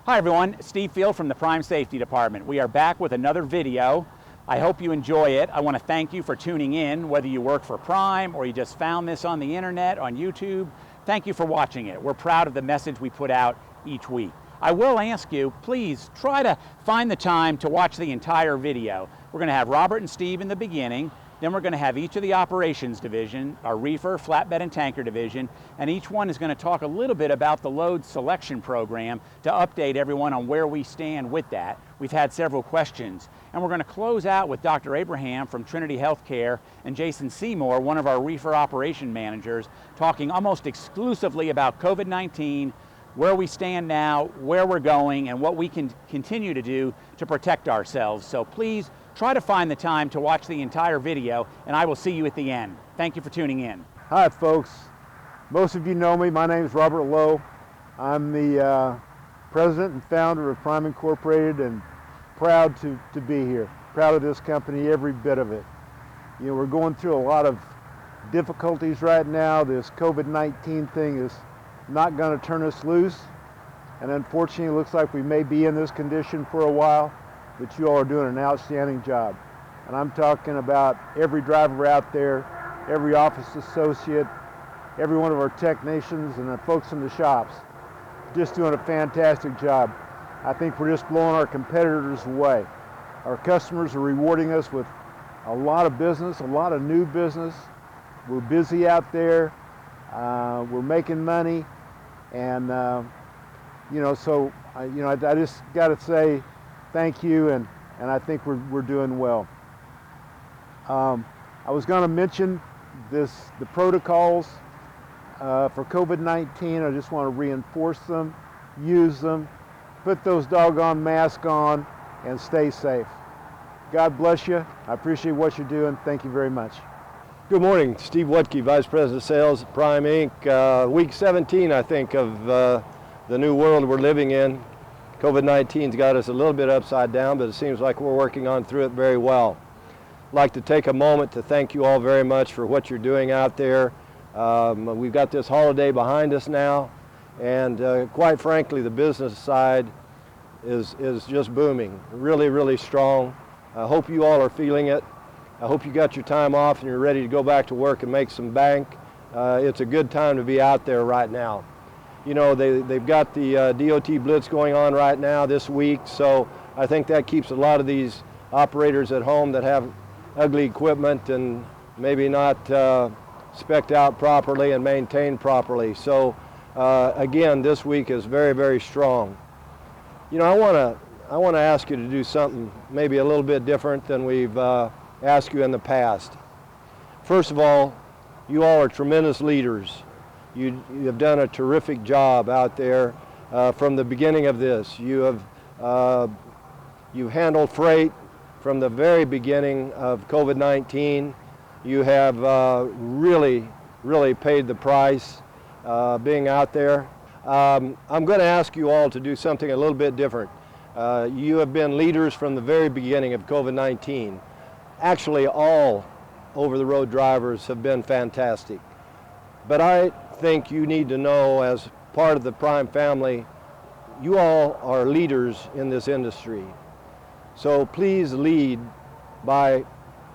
Hi everyone, Steve Field from the Prime Safety Department. We are back with another video. I hope you enjoy it. I want to thank you for tuning in, whether you work for Prime or you just found this on the internet, on YouTube. Thank you for watching it. We're proud of the message we put out each week. I will ask you, please try to find the time to watch the entire video. We're going to have Robert and Steve in the beginning. Then we're going to have each of the operations division, our reefer, flatbed, and tanker division, and each one is going to talk a little bit about the load selection program to update everyone on where we stand with that. We've had several questions. And we're going to close out with Dr. Abraham from Trinity Healthcare and Jason Seymour, one of our reefer operation managers, talking almost exclusively about COVID-19, where we stand now, where we're going, and what we can continue to do to protect ourselves. So please try to find the time to watch the entire video, and I will see you at the end. Thank you for tuning in. Hi folks, most of you know me. My name is Robert Lowe. I'm the president and founder of Prime Incorporated, and proud to be here. Proud of this company, every bit of it. You know, we're going through a lot of difficulties right now. This COVID-19 thing is not going to turn us loose, and unfortunately it looks like we may be in this condition for a while, but you all are doing an outstanding job. And I'm talking about every driver out there, every office associate, every one of our technicians and the folks in the shops, just doing a fantastic job. I think we're just blowing our competitors away. Our customers are rewarding us with a lot of business, a lot of new business. We're busy out there, we're making money, and you know, so I just got to say thank you, and I think we're doing well. I was going to mention the protocols for COVID-19. I just want to reinforce them, use them, put those doggone masks on, and stay safe. God bless you. I appreciate what you're doing. Thank you very much. Good morning, Steve Wutke, Vice President of Sales at Prime Inc. Week 17, I think, of the new world we're living in. COVID-19's got us a little bit upside down, but it seems like we're working on through it very well. I'd like to take a moment to thank you all very much for what you're doing out there. We've got this holiday behind us now, and quite frankly, the business side is just booming, really, really strong. I hope you all are feeling it. I hope you got your time off and you're ready to go back to work and make some bank. It's a good time to be out there right now. You know, they've got the DOT blitz going on right now this week, so I think that keeps a lot of these operators at home that have ugly equipment and maybe not spec'd out properly and maintained properly. So again, this week is very, very strong. You know, I want to ask you to do something maybe a little bit different than we've asked you in the past. First of all, you all are tremendous leaders. You have done a terrific job out there from the beginning of this. You've handled freight from the very beginning of COVID-19. You have really, really paid the price being out there. I'm going to ask you all to do something a little bit different. You have been leaders from the very beginning of COVID-19. Actually, all over-the-road drivers have been fantastic. But I think you need to know, as part of the Prime family, you all are leaders in this industry. So please lead by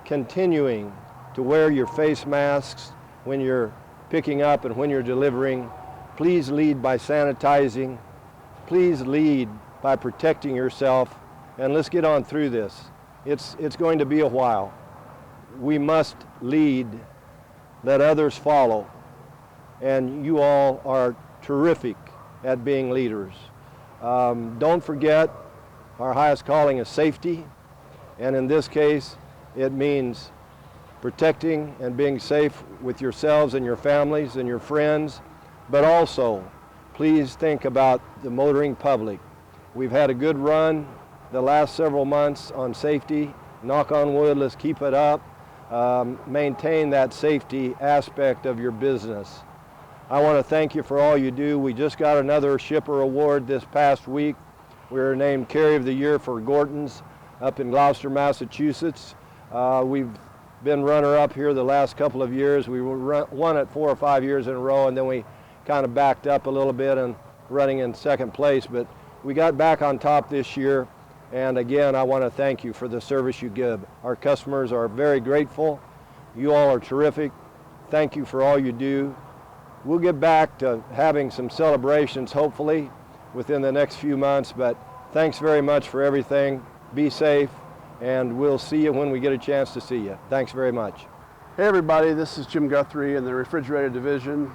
continuing to wear your face masks when you're picking up and when you're delivering. Please lead by sanitizing. Please lead by protecting yourself, and let's get on through this. It's going to be a while. We must lead, let others follow, and you all are terrific at being leaders. Don't forget, our highest calling is safety, and in this case, it means protecting and being safe with yourselves and your families and your friends, but also, please think about the motoring public. We've had a good run the last several months on safety. Knock on wood, let's keep it up. Maintain that safety aspect of your business. I want to thank you for all you do. We just got another shipper award this past week. We were named Carrier of the Year for Gorton's up in Gloucester, Massachusetts. We've been runner-up here the last couple of years. We won it 4 or 5 years in a row, and then we kind of backed up a little bit and running in second place. But We got back on top this year, and again, I want to thank you for the service you give. Our customers are very grateful. You all are terrific. Thank you for all you do. We'll get back to having some celebrations, hopefully, within the next few months, but thanks very much for everything. Be safe, and we'll see you when we get a chance to see you. Thanks very much. Hey everybody, this is Jim Guthrie in the Refrigerated division.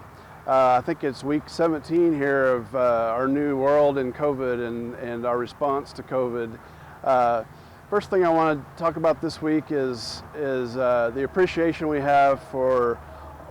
I think it's week 17 here of our new world in COVID and our response to COVID. First thing I want to talk about this week is the appreciation we have for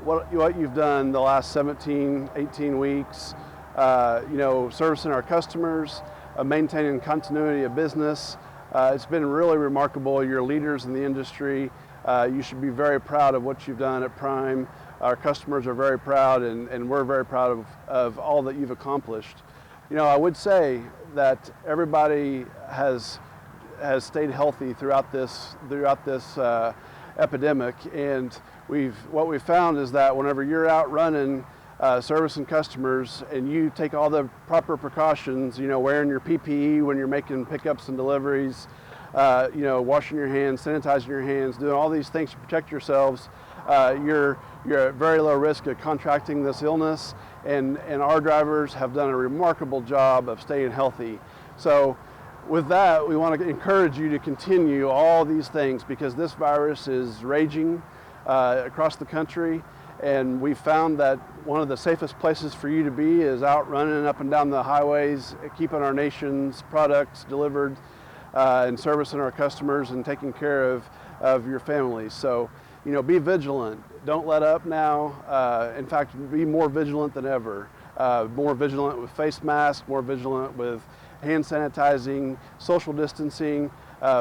what you've done the last 17, 18 weeks, servicing our customers, maintaining continuity of business. It's been really remarkable. You're leaders in the industry. You should be very proud of what you've done at Prime. Our customers are very proud, and we're very proud of all that you've accomplished. I would say that everybody has stayed healthy throughout this epidemic, and what we've found is that whenever you're out running, servicing customers, and you take all the proper precautions, wearing your PPE when you're making pickups and deliveries, washing your hands, sanitizing your hands, doing all these things to protect yourselves, you're at very low risk of contracting this illness, and our drivers have done a remarkable job of staying healthy. So with that, we want to encourage you to continue all these things, because this virus is raging across the country, and we found that one of the safest places for you to be is out running up and down the highways, keeping our nation's products delivered, and servicing our customers and taking care of your families. So, be vigilant. Don't let up now. In fact, be more vigilant than ever. More vigilant with face masks, more vigilant with hand sanitizing, social distancing,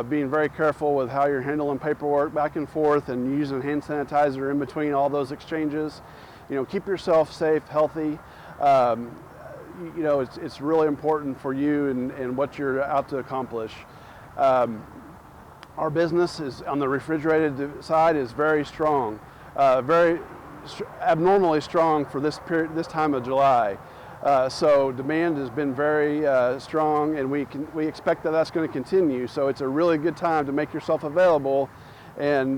being very careful with how you're handling paperwork back and forth, and using hand sanitizer in between all those exchanges. Keep yourself safe, healthy. It's really important for you and what you're out to accomplish. Our business is on the refrigerated side is very strong, very abnormally strong for this time of July. So demand has been very strong, and we expect that that's going to continue. So it's a really good time to make yourself available, and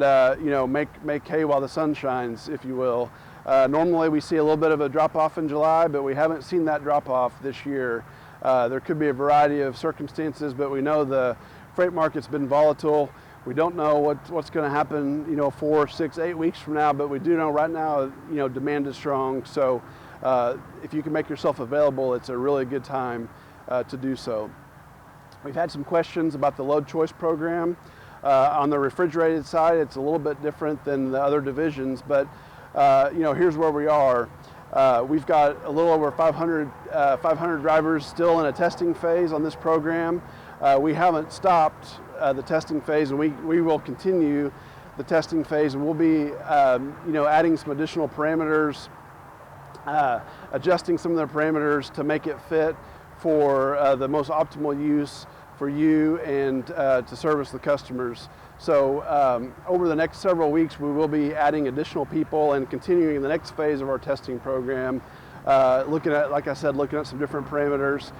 make hay while the sun shines, if you will. Normally we see a little bit of a drop off in July, but we haven't seen that drop off this year. There could be a variety of circumstances, but we know the freight market's been volatile. We don't know what's going to happen, 4, 6, 8 weeks from now, but we do know right now, demand is strong. So if you can make yourself available, it's a really good time to do so. We've had some questions about the load choice program. On the refrigerated side, it's a little bit different than the other divisions, but here's where we are. We've got a little over 500 drivers still in a testing phase on this program. We haven't stopped the testing phase, and we will continue the testing phase, and we'll be adding some additional parameters, adjusting some of the parameters to make it fit for the most optimal use for you and to service the customers. So over the next several weeks, we will be adding additional people and continuing the next phase of our testing program, looking at, like I said, looking at some different parameters.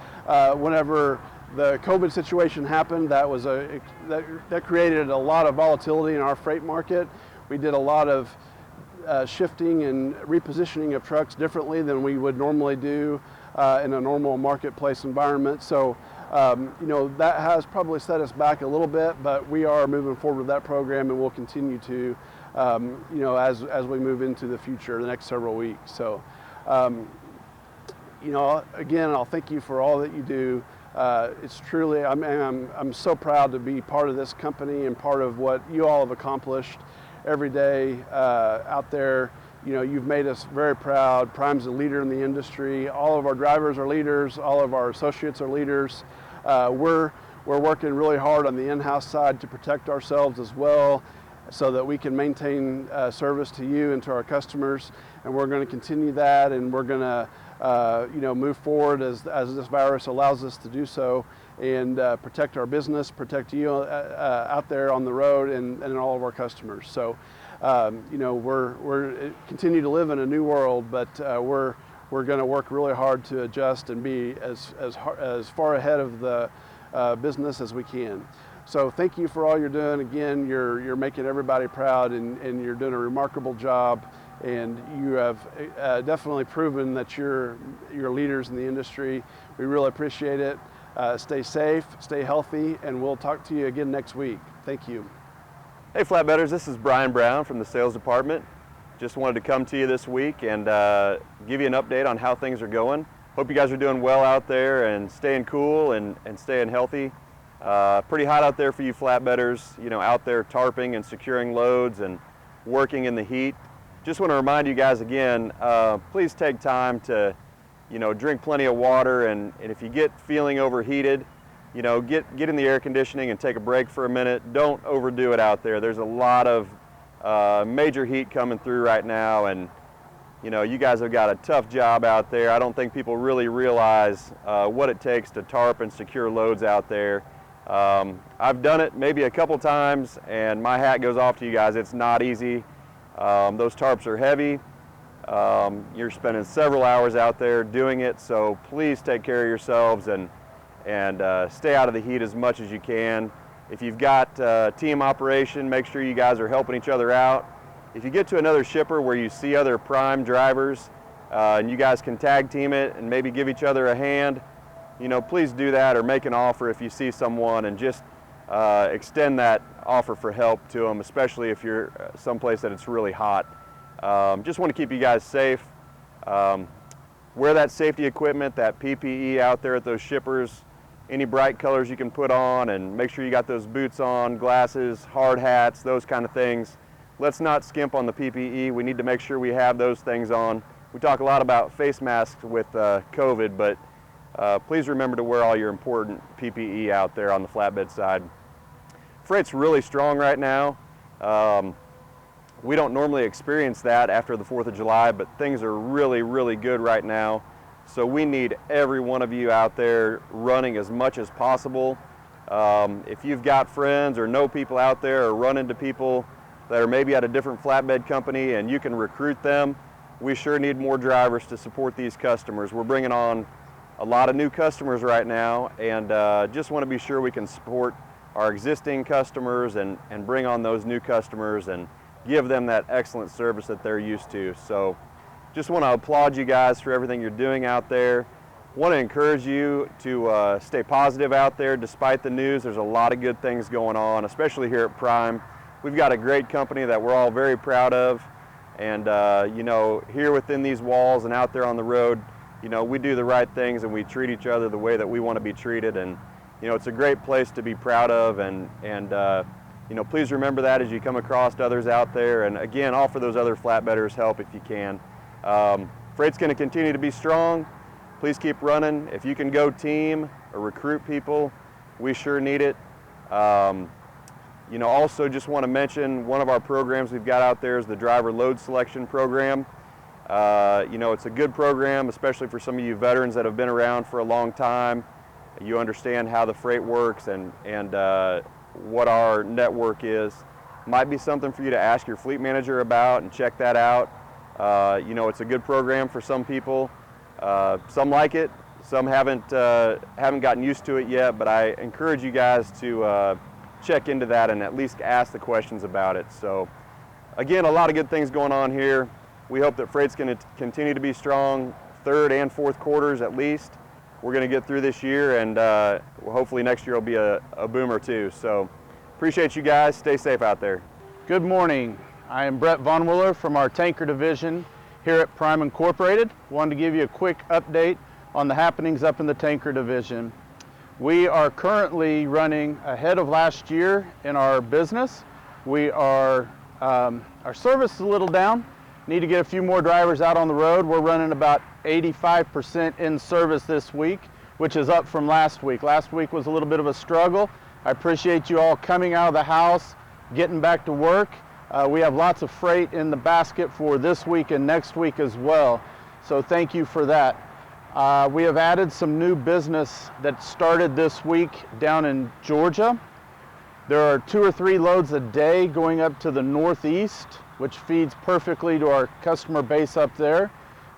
Whenever the COVID situation happened, that created a lot of volatility in our freight market. We did a lot of shifting and repositioning of trucks differently than we would normally do in a normal marketplace environment. So that has probably set us back a little bit, but we are moving forward with that program, and we'll continue to, as we move into the future, the next several weeks. So, again, I'll thank you for all that you do. It's truly, I'm so proud to be part of this company and part of what you all have accomplished every day out there. You've made us very proud. Prime's a leader in the industry. All of our drivers are leaders. All of our associates are leaders. We're working really hard on the in-house side to protect ourselves as well, so that we can maintain service to you and to our customers. And we're going to continue that, and we're going to move forward as this virus allows us to do so, and protect our business, protect you out there on the road, and all of our customers. So we're continue to live in a new world, but we're we're going to work really hard to adjust and be as far ahead of the business as we can. So thank you for all you're doing. Again, you're making everybody proud, and you're doing a remarkable job. And you have definitely proven that you're leaders in the industry. We really appreciate it. Stay safe, stay healthy, and we'll talk to you again next week. Thank you. Hey Flatbedders, this is Brian Brown from the sales department. Just wanted to come to you this week and give you an update on how things are going. Hope you guys are doing well out there and staying cool and staying healthy. Pretty hot out there for you flatbedders, you know, out there tarping and securing loads and working in the heat. Just want to remind you guys again, please take time to, you know, drink plenty of water, and if you get feeling overheated, you know, get in the air conditioning and take a break for a minute. Don't overdo it out there. There's a lot of major heat coming through right now, and you know, you guys have got a tough job out there. I don't think people really realize what it takes to tarp and secure loads out there. I've done it maybe a couple times, and my hat goes off to you guys. It's not easy. Those tarps are heavy. You're spending several hours out there doing it, so please take care of yourselves and stay out of the heat as much as you can. If you've got team operation, make sure you guys are helping each other out. If you get to another shipper where you see other prime drivers and you guys can tag team it and maybe give each other a hand, you know, please do that, or make an offer if you see someone, and just extend that offer for help to them, especially if you're someplace that it's really hot. Just want to keep you guys safe. Wear that safety equipment, that PPE out there at those shippers. Any bright colors you can put on, and make sure you got those boots on, glasses, hard hats, those kind of things. Let's not skimp on the PPE. We need to make sure we have those things on. We talk a lot about face masks with COVID, but please remember to wear all your important PPE out there on the flatbed side. Freight's really strong right now. We don't normally experience that after the 4th of July, but things are really, really good right now. So we need every one of you out there running as much as possible. If you've got friends or know people out there, or run into people that are maybe at a different flatbed company and you can recruit them, we sure need more drivers to support these customers. We're bringing on a lot of new customers right now, and just want to be sure we can support our existing customers and bring on those new customers and give them that excellent service that they're used to. So just want to applaud you guys for everything you're doing out there. Want to encourage you to stay positive out there despite the news. There's a lot of good things going on, especially here at Prime. We've got a great company that we're all very proud of, and you know, here within these walls and out there on the road, you know, we do the right things and we treat each other the way that we want to be treated, and you know, it's a great place to be proud of, and you know, please remember that as you come across others out there, and again, offer those other flatbedders help if you can. Freight's going to continue to be strong. Please keep running. If you can go team or recruit people, we sure need it. You know, also just want to mention one of our programs we've got out there is the driver load selection program. You know, it's a good program, especially for some of you veterans that have been around for a long time. You understand how the freight works and what our network is. Might be something for you to ask your fleet manager about and check that out. You know, it's a good program for some people. Some like it, some haven't gotten used to it yet, but I encourage you guys to check into that and at least ask the questions about it. So again, a lot of good things going on here. We hope that Freight's going to continue to be strong, 3rd and 4th quarters at least. We're going to get through this year, and hopefully next year will be a boom or two. So appreciate you guys. Stay safe out there. Good morning. I am Brett Von Willer from our tanker division here at Prime Incorporated. Wanted to give you a quick update on the happenings up in the tanker division. We are currently running ahead of last year in our business. We are, our service is a little down. Need to get a few more drivers out on the road. We're running about 85% in service this week, which is up from last week. Last week was a little bit of a struggle. I appreciate you all coming out of the house, getting back to work. We have lots of freight in the basket for this week and next week as well. So thank you for that. We have added some new business that started this week down in Georgia. There are 2 or 3 loads a day going up to the northeast, which feeds perfectly to our customer base up there.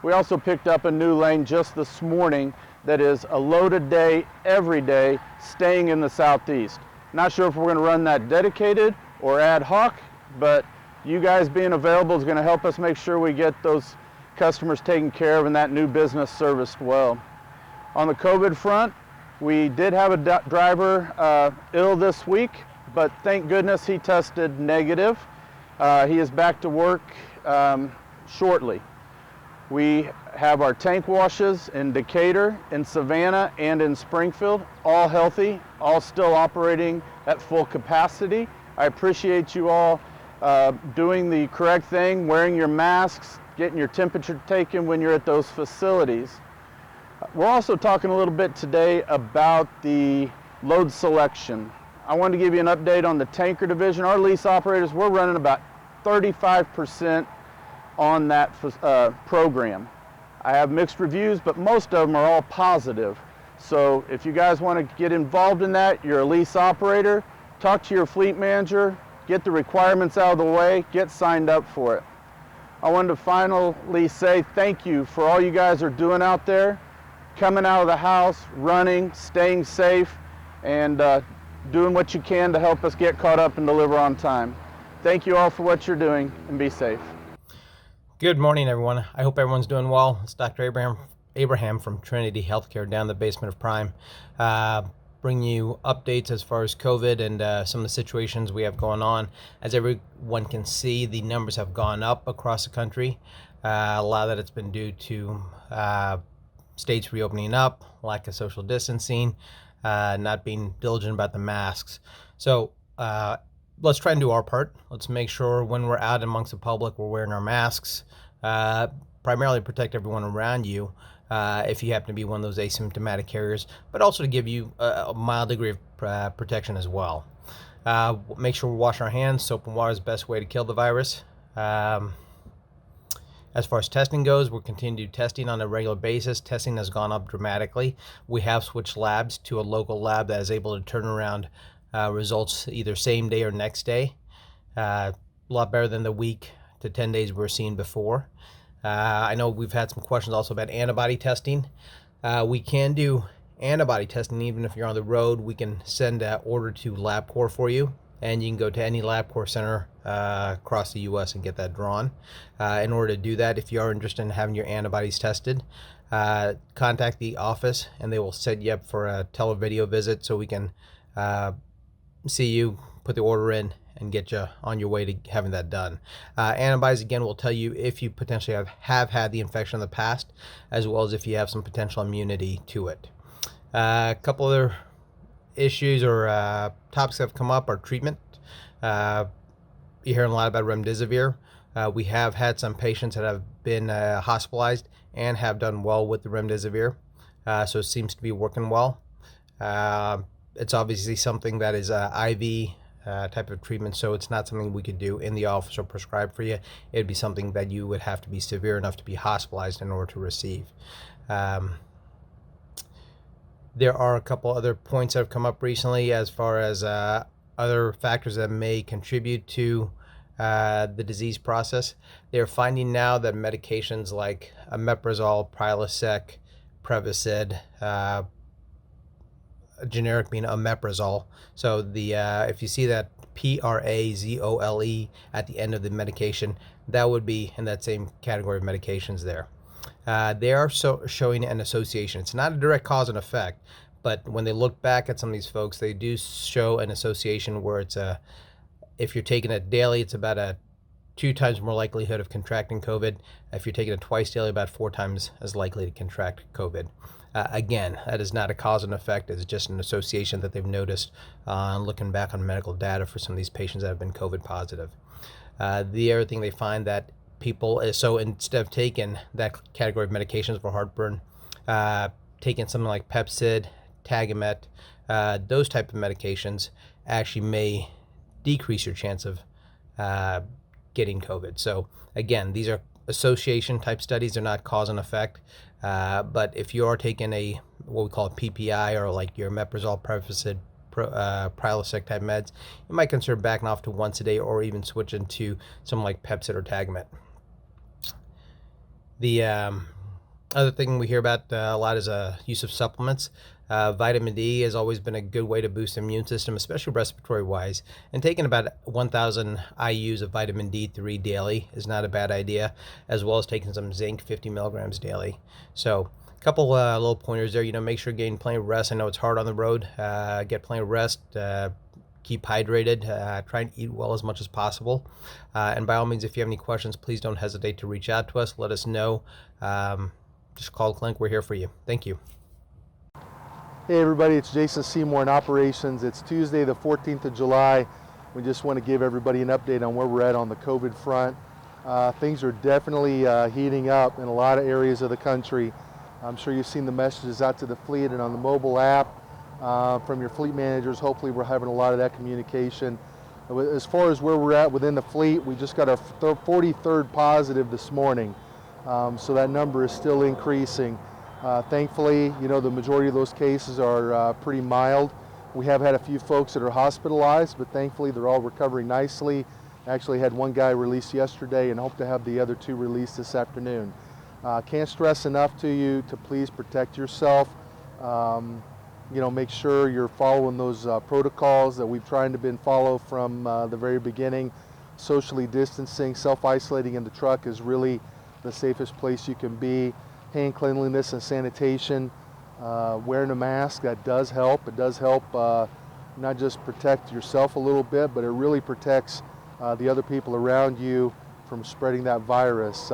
We also picked up a new lane just this morning that is a load a day, every day, staying in the southeast. Not sure if we're going to run that dedicated or ad hoc, but you guys being available is going to help us make sure we get those customers taken care of and that new business serviced well. On the COVID front, we did have a driver ill this week, but thank goodness he tested negative. He is back to work shortly. We have our tank washes in Decatur, in Savannah, and in Springfield, all healthy, all still operating at full capacity. I appreciate you all doing the correct thing, wearing your masks, getting your temperature taken when you're at those facilities. We're also talking a little bit today about the load selection. I wanted to give you an update on the tanker division. Our lease operators, we're running about 35% on that program. I have mixed reviews, but most of them are all positive. So if you guys want to get involved in that, you're a lease operator, talk to your fleet manager, get the requirements out of the way, get signed up for it. I wanted to finally say thank you for all you guys are doing out there, coming out of the house, running, staying safe, and doing what you can to help us get caught up and deliver on time. Thank you all for what you're doing, and be safe. Good morning, everyone. I hope everyone's doing well. It's Dr. Abraham from Trinity Healthcare down in the basement of Prime. Bring you updates as far as COVID and some of the situations we have going on. As everyone can see, the numbers have gone up across the country. A lot of that it's been due to states reopening up, lack of social distancing, not being diligent about the masks. So let's try and do our part. Let's make sure when we're out amongst the public, we're wearing our masks, primarily protect everyone around you if you happen to be one of those asymptomatic carriers, but also to give you a mild degree of protection as well. Make sure we wash our hands. Soap and water is the best way to kill the virus. As far as testing goes, we're continuing to do testing on a regular basis. Testing has gone up dramatically. We have switched labs to a local lab that is able to turn around results either same day or next day. A lot better than the week to 10 days we were seeing before. I know we've had some questions also about antibody testing. We can do antibody testing even if you're on the road. We can send an order to LabCorp for you, and you can go to any LabCorp center across the U.S. and get that drawn. In order to do that, if you are interested in having your antibodies tested, contact the office and they will set you up for a televideo visit so we can see you, put the order in, and get you on your way to having that done. Antibodies, again, will tell you if you potentially have had the infection in the past, as well as if you have some potential immunity to it. A couple other issues or topics that have come up are treatment. You're hearing a lot about remdesivir. We have had some patients that have been hospitalized and have done well with the remdesivir, so it seems to be working well. It's obviously something that is IV type of treatment, so it's not something we could do in the office or prescribe for you. It'd be something that you would have to be severe enough to be hospitalized in order to receive. There are a couple other points that have come up recently as far as other factors that may contribute to the disease process. They're finding now that medications like omeprazole, Prilosec, Prevacid, generic being omeprazole. So the if you see that Prazole at the end of the medication, that would be in that same category of medications there. They are showing an association. It's not a direct cause and effect, but when they look back at some of these folks, they do show an association where it's if you're taking it daily, it's about a 2 times more likelihood of contracting COVID. If you're taking it twice daily, about 4 times as likely to contract COVID. Again, that is not a cause and effect. It's just an association that they've noticed looking back on medical data for some of these patients that have been COVID positive. The other thing they find that people, so instead of taking that category of medications for heartburn, taking something like Pepcid, Tagamet, those type of medications actually may decrease your chance of getting COVID. So again, these are association type studies. They're not cause and effect. But if you are taking what we call a PPI or like your omeprazole, Prevacid, Prilosec type meds, you might consider backing off to once a day or even switching to something like Pepcid or Tagamet. The other thing we hear about a lot is use of supplements. Vitamin D has always been a good way to boost the immune system, especially respiratory wise. And taking about 1,000 IUs of vitamin D3 daily is not a bad idea, as well as taking some zinc, 50 milligrams daily. So a couple little pointers there. Make sure you're getting plenty of rest. I know it's hard on the road. Get plenty of rest. Keep hydrated. Try and eat well as much as possible. And by all means, if you have any questions, please don't hesitate to reach out to us. Let us know. Just call the clinic. We're here for you. Thank you. Hey everybody, it's Jason Seymour in operations. It's Tuesday the 14th of July. We just want to give everybody an update on where we're at on the COVID front. Things are definitely heating up in a lot of areas of the country. I'm sure you've seen the messages out to the fleet and on the mobile app from your fleet managers. Hopefully we're having a lot of that communication. As far as where we're at within the fleet, we just got our 43rd positive this morning. So that number is still increasing. Thankfully, the majority of those cases are pretty mild. We have had a few folks that are hospitalized, but thankfully they're all recovering nicely. Actually had one guy released yesterday and hope to have the other two released this afternoon. Can't stress enough to you to please protect yourself. Make sure you're following those protocols that we've tried to follow from the very beginning. Socially distancing, self-isolating in the truck is really the safest place you can be. Hand cleanliness and sanitation, wearing a mask, that does help. It does help not just protect yourself a little bit, but it really protects the other people around you from spreading that virus.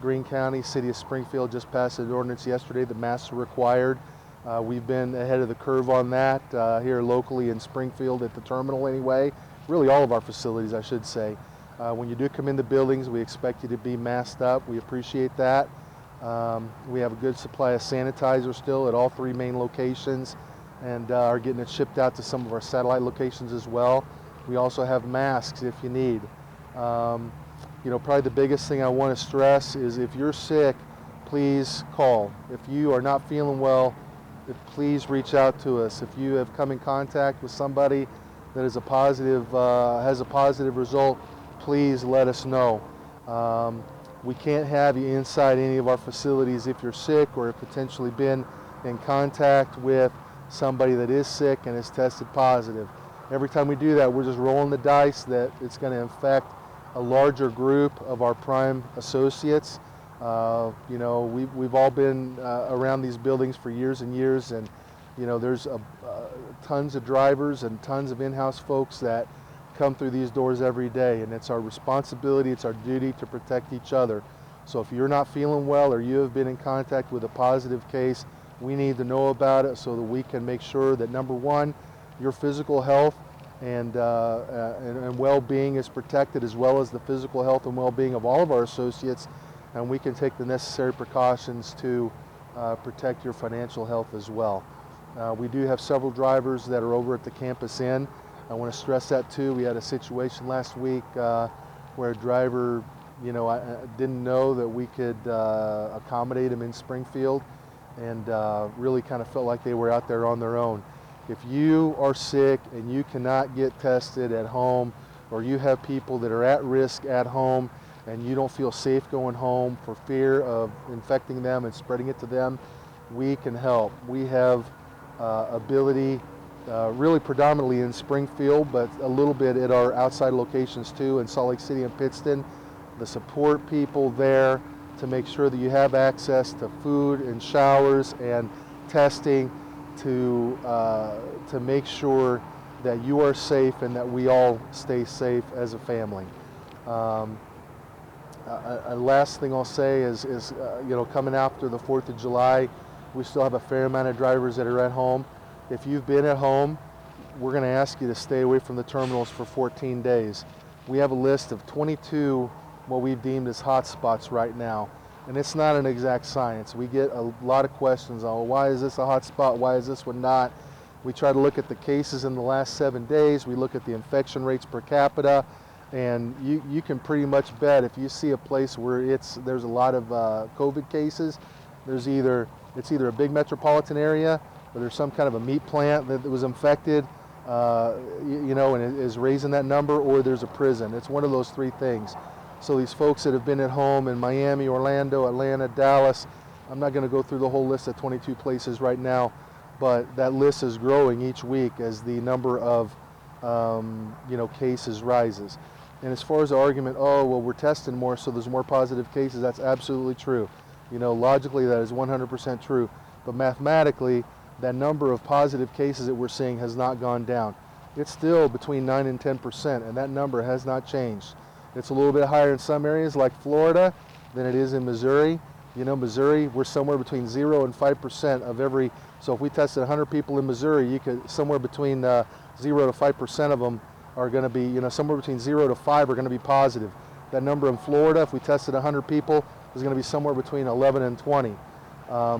Greene County, City of Springfield just passed an ordinance yesterday that masks are required. We've been ahead of the curve on that here locally in Springfield at the terminal anyway. Really all of our facilities, I should say. When you do come into buildings, we expect you to be masked up. We appreciate that. We have a good supply of sanitizer still at all three main locations and are getting it shipped out to some of our satellite locations as well. We also have masks if you need. Probably the biggest thing I want to stress is if you're sick, please call. If you are not feeling well, please reach out to us. If you have come in contact with somebody that is has a positive result, please let us know. We can't have you inside any of our facilities if you're sick or have potentially been in contact with somebody that is sick and has tested positive. Every time we do that, we're just rolling the dice that it's going to infect a larger group of our prime associates. We've all been around these buildings for years and years, and there's tons of drivers and tons of in-house folks that come through these doors every day, and it's our responsibility, it's our duty to protect each other. So if you're not feeling well or you have been in contact with a positive case, we need to know about it so that we can make sure that, number one, your physical health and well-being is protected, as well as the physical health and well-being of all of our associates, and we can take the necessary precautions to protect your financial health as well. We do have several drivers that are over at the Campus Inn. I want to stress that too. We had a situation last week where a driver, didn't know that we could accommodate him in Springfield, and really kind of felt like they were out there on their own. If you are sick and you cannot get tested at home, or you have people that are at risk at home and you don't feel safe going home for fear of infecting them and spreading it to them, we can help. We have ability really predominantly in Springfield, but a little bit at our outside locations too, in Salt Lake City and Pittston, to support people there to make sure that you have access to food and showers and testing to make sure that you are safe and that we all stay safe as a family. Last thing I'll say is coming after the 4th of July, we still have a fair amount of drivers that are at home. If you've been at home, we're going to ask you to stay away from the terminals for 14 days. We have a list of 22 what we've deemed as hot spots right now, and it's not an exact science. We get a lot of questions on, why is this a hot spot, why is this one not? We try to look at the cases in the last 7 days, we look at the infection rates per capita, and you can pretty much bet if you see a place where there's a lot of COVID cases, it's either a big metropolitan area, or there's some kind of a meat plant that was infected, and is raising that number, or there's a prison. It's one of those three things. So these folks that have been at home in Miami, Orlando, Atlanta, Dallas, I'm not going to go through the whole list of 22 places right now, but that list is growing each week as the number of cases rises. And as far as the argument, oh, well, we're testing more, so there's more positive cases, that's absolutely true. Logically, that is 100% true. But mathematically, that number of positive cases that we're seeing has not gone down. It's still between 9 and 10%, and that number has not changed. It's a little bit higher in some areas like Florida than it is in Missouri. Missouri, we're somewhere between 0 and 5% of every, so if we tested 100 people in Missouri, you could, somewhere between 0 to 5% of them are going to be, somewhere between 0 to 5 are going to be positive. That number in Florida, if we tested 100 people, is going to be somewhere between 11 and 20.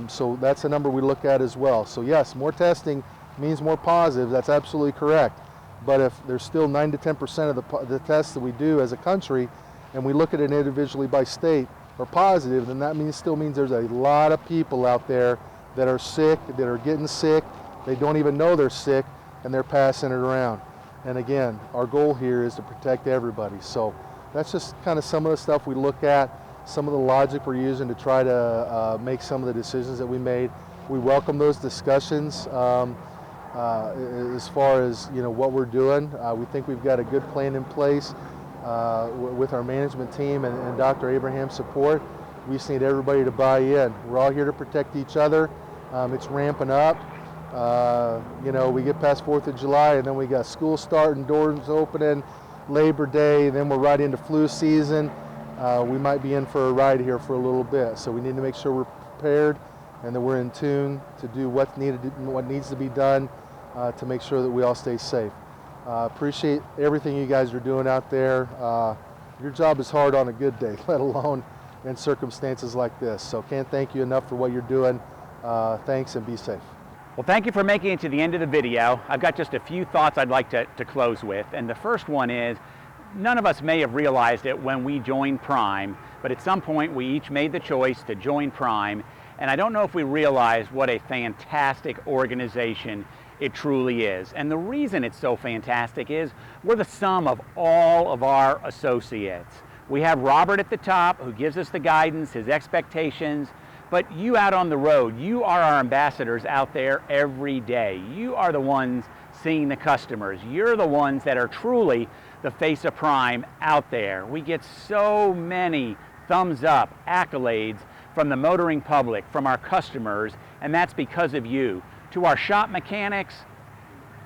So that's a number we look at as well. So yes, more testing means more positive, that's absolutely correct. But if there's still 9 to 10% of the tests that we do as a country, and we look at it individually by state, are positive, then that still means there's a lot of people out there that are sick, that are getting sick, they don't even know they're sick, and they're passing it around. And again, our goal here is to protect everybody. So that's just kind of some of the stuff we look at, some of the logic we're using to try to make some of the decisions that we made. We welcome those discussions as far as what we're doing. We think we've got a good plan in place with our management team and Dr. Abraham's support. We just need everybody to buy in. We're all here to protect each other. It's ramping up. We get past 4th of July, and then we got school starting, doors opening, Labor Day, then we're right into flu season. We might be in for a ride here for a little bit. So we need to make sure we're prepared and that we're in tune to do what needs to be done to make sure that we all stay safe. Appreciate everything you guys are doing out there. Your job is hard on a good day, let alone in circumstances like this. So can't thank you enough for what you're doing. Thanks, and be safe. Well, thank you for making it to the end of the video. I've got just a few thoughts I'd like to close with. And the first one is, none of us may have realized it when we joined Prime, but at some point we each made the choice to join Prime. And I don't know if we realized what a fantastic organization it truly is. And the reason it's so fantastic is we're the sum of all of our associates. We have Robert at the top who gives us the guidance, his expectations, but you out on the road, you are our ambassadors out there every day. You are the ones seeing the customers. You're the ones that are truly the face of Prime out there. We get so many thumbs up, accolades from the motoring public, from our customers, and that's because of you. To our shop mechanics,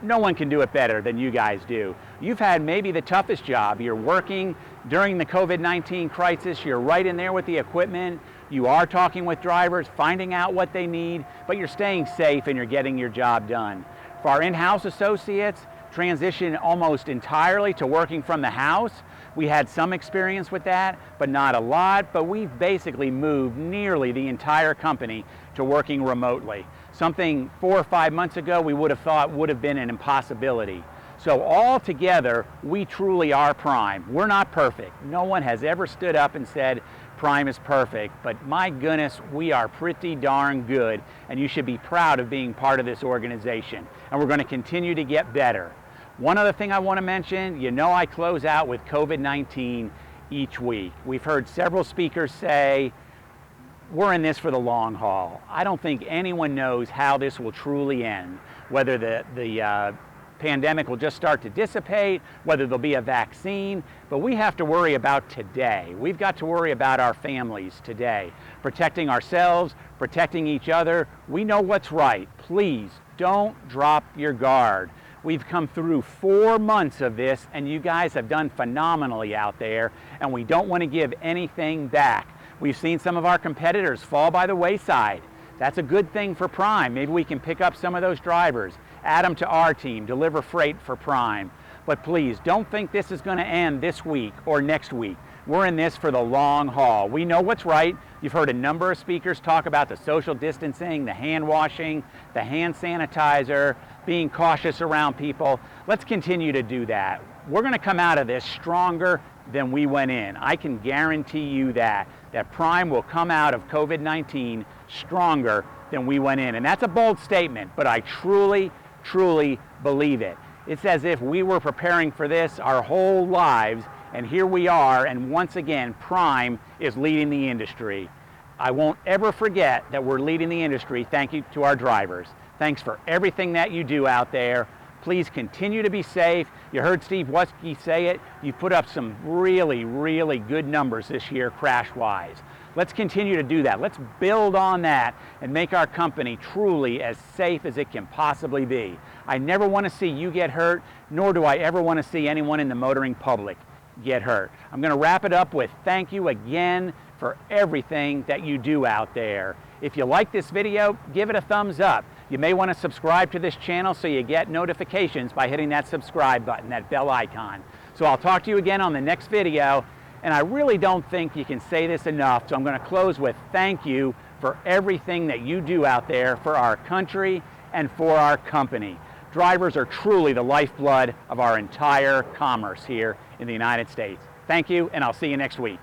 no one can do it better than you guys do. You've had maybe the toughest job. You're working during the COVID-19 crisis. You're right in there with the equipment. You are talking with drivers, finding out what they need, but you're staying safe and you're getting your job done. For our in-house associates, transition almost entirely to working from the house. We had some experience with that, but not a lot, but we've basically moved nearly the entire company to working remotely. Something 4 or 5 months ago we would have thought would have been an impossibility. So all together, we truly are Prime. We're not perfect. No one has ever stood up and said Prime is perfect, but my goodness, we are pretty darn good, and you should be proud of being part of this organization. And we're going to continue to get better. One other thing I want to mention, I close out with COVID-19 each week. We've heard several speakers say, we're in this for the long haul. I don't think anyone knows how this will truly end, whether the pandemic will just start to dissipate, whether there'll be a vaccine, but we have to worry about today. We've got to worry about our families today, protecting ourselves, protecting each other. We know what's right. Please don't drop your guard. We've come through 4 months of this, and you guys have done phenomenally out there, and we don't want to give anything back. We've seen some of our competitors fall by the wayside. That's a good thing for Prime. Maybe we can pick up some of those drivers, add them to our team, deliver freight for Prime. But please, don't think this is going to end this week or next week. We're in this for the long haul. We know what's right. You've heard a number of speakers talk about the social distancing, the hand washing, the hand sanitizer, being cautious around people. Let's continue to do that. We're going to come out of this stronger than we went in. I can guarantee you that Prime will come out of COVID-19 stronger than we went in. And that's a bold statement, but I truly, truly believe it. It's as if we were preparing for this our whole lives, And here we are, and once again, Prime is leading the industry. I won't ever forget that we're leading the industry. Thank you to our drivers. Thanks for everything that you do out there. Please continue to be safe. You heard Steve Wutsky say it. You've put up some really, really good numbers this year crash-wise. Let's continue to do that. Let's build on that and make our company truly as safe as it can possibly be. I never want to see you get hurt, nor do I ever want to see anyone in the motoring public get hurt. I'm going to wrap it up with thank you again for everything that you do out there. If you like this video, give it a thumbs up. You may want to subscribe to this channel so you get notifications by hitting that subscribe button, that bell icon. So I'll talk to you again on the next video, and I really don't think you can say this enough, so I'm going to close with thank you for everything that you do out there for our country and for our company. Drivers are truly the lifeblood of our entire commerce here in the United States. Thank you, and I'll see you next week.